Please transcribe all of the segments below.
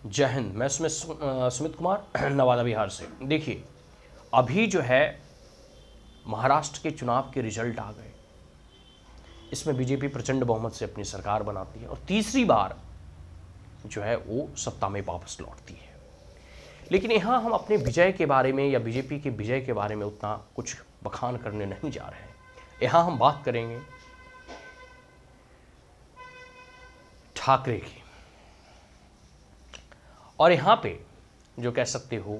जय हिंद। मैं सुमित कुमार नवादा बिहार से। देखिए, अभी जो है महाराष्ट्र के चुनाव के रिजल्ट आ गए। इसमें बीजेपी प्रचंड बहुमत से अपनी सरकार बनाती है और तीसरी बार जो है वो सत्ता में वापस लौटती है। लेकिन यहाँ हम अपने विजय के बारे में या बीजेपी के विजय के बारे में उतना कुछ बखान करने नहीं जा रहे हैं। यहाँ हम बात करेंगे ठाकरे की। और यहाँ पे जो कह सकते हो,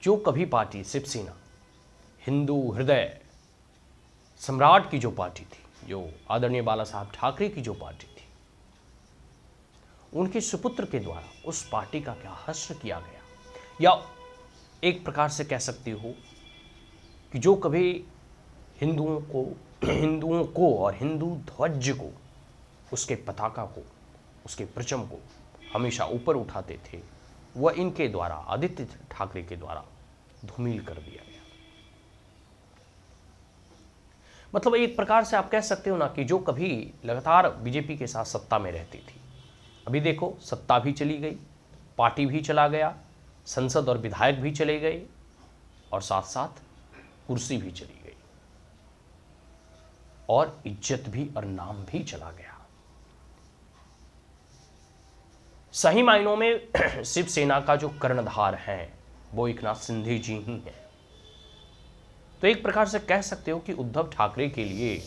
जो कभी पार्टी शिवसेना, हिंदू हृदय सम्राट की जो पार्टी थी, जो आदरणीय बाला साहब ठाकरे की जो पार्टी थी, उनके सुपुत्र के द्वारा उस पार्टी का क्या हश्र किया गया, या एक प्रकार से कह सकते हो कि जो कभी हिंदुओं को और हिंदू ध्वज को, उसके पताका को, उसके परचम को हमेशा ऊपर उठाते थे, वह इनके द्वारा, आदित्य ठाकरे के द्वारा धूमिल कर दिया गया। मतलब एक प्रकार से आप कह सकते हो ना कि जो कभी लगातार बीजेपी के साथ सत्ता में रहती थी, अभी देखो सत्ता भी चली गई, पार्टी भी चला गया, संसद और विधायक भी चले गए और साथ साथ कुर्सी भी चली गई और इज्जत भी और नाम भी चला गया। सही मायनों में शिवसेना का जो कर्णधार है वो एकनाथ शिंदे जी ही हैं। तो एक प्रकार से कह सकते हो कि उद्धव ठाकरे के लिए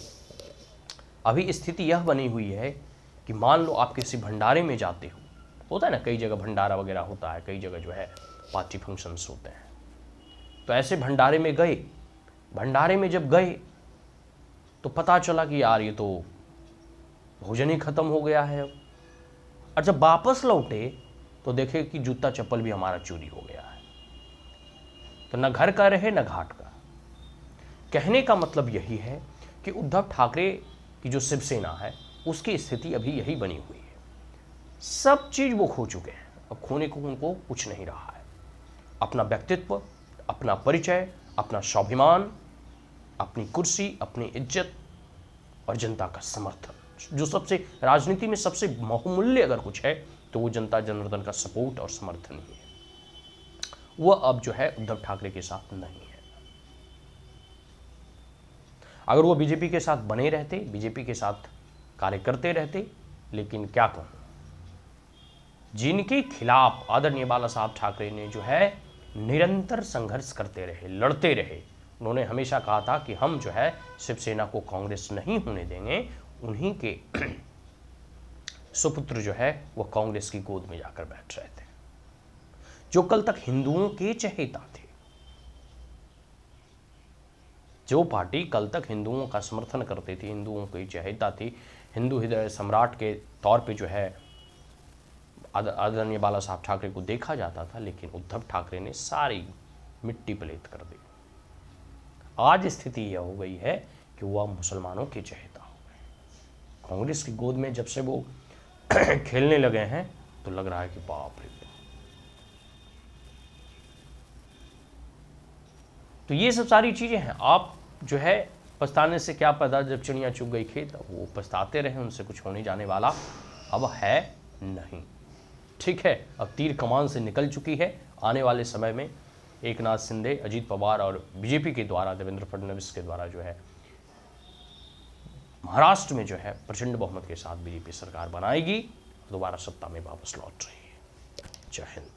अभी स्थिति यह बनी हुई है कि मान लो आप किसी भंडारे में जाते हो, होता है ना, कई जगह भंडारा वगैरह होता है, कई जगह जो है पार्टी फंक्शंस होते हैं। तो ऐसे भंडारे में गए, भंडारे में जब गए तो पता चला कि यार ये तो भोजन ही खत्म हो गया है। और जब वापस लौटे तो देखे कि जूता चप्पल भी हमारा चोरी हो गया है। तो न घर का रहे न घाट का। कहने का मतलब यही है कि उद्धव ठाकरे की जो शिवसेना है उसकी स्थिति अभी यही बनी हुई है। सब चीज वो खो चुके हैं, अब खोने को उनको कुछ नहीं रहा है। अपना व्यक्तित्व, अपना परिचय, अपना स्वाभिमान, अपनी कुर्सी, अपनी इज्जत और जनता का समर्थन, जो सबसे राजनीति में सबसे बहुमूल्य अगर कुछ है तो वो जनता जनार्दन का सपोर्ट और समर्थन ही है। वह अब जो है उद्धव ठाकरे के साथ नहीं है। अगर वो बीजेपी के साथ बने रहते, बीजेपी के साथ कार्य करते रहते, लेकिन क्या कहूं, जिनके खिलाफ आदरणीय बाला साहब ठाकरे ने जो है निरंतर संघर्ष करते रहे, लड़ते रहे। उन्होंने हमेशा कहा था कि हम जो है शिवसेना को कांग्रेस नहीं होने देंगे। उन्हीं के सुपुत्र जो है वो कांग्रेस की गोद में जाकर बैठ रहे थे, जो कल तक हिंदुओं के चहेता थे, जो पार्टी कल तक हिंदुओं का समर्थन करती थी, हिंदुओं की चहेता थी, हिंदू हृदय सम्राट के तौर पे जो है आदरणीय बाला साहब ठाकरे को देखा जाता था, लेकिन उद्धव ठाकरे ने सारी मिट्टी पलेत कर दी। आज स्थिति यह हो गई है कि वह मुसलमानों के चहेता हो गए। कांग्रेस की गोद में जब से वो खेलने लगे हैं तो लग रहा है कि बाप रे बाप। तो ये सब सारी चीजें हैं। आप जो है पछताने से क्या पैदा, जब चिड़िया चुग गई खेत, वो पछताते रहे, उनसे कुछ होने जाने वाला अब है नहीं। ठीक है, अब तीर कमान से निकल चुकी है। आने वाले समय में एकनाथ शिंदे, अजीत पवार और बीजेपी के द्वारा, देवेंद्र फडणवीस के द्वारा जो है महाराष्ट्र में जो है प्रचंड बहुमत के साथ बीजेपी सरकार बनाएगी, दोबारा सत्ता में वापस लौट रही है। जय हिंद।